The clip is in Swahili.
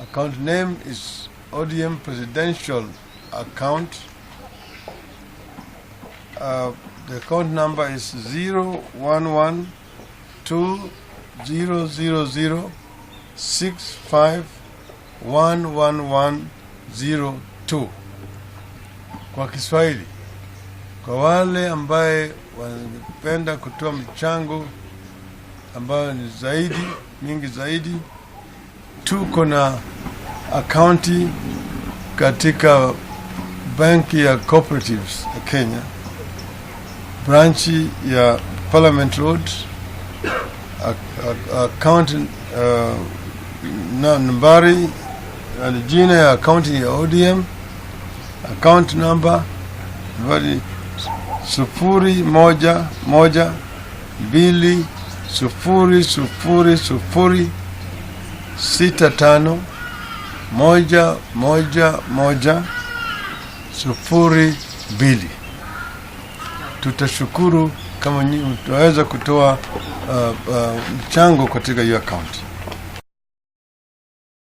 Account name is ODM Presidential Account. The account number is 011200065111102 kwa Kiswahili. Kwa wale ambaye wanapenda kutoa michango ambayo ni zaidi, mingi zaidi, tuko na akaunti katika banki ya cooperatives ya Kenya, branchi ya Parliament Road, account nambari na jina ya account ya ODM, account number 01100065111102. Tutashukuru kama nyinyi mtaweza kutoa mchango katika hiyo account.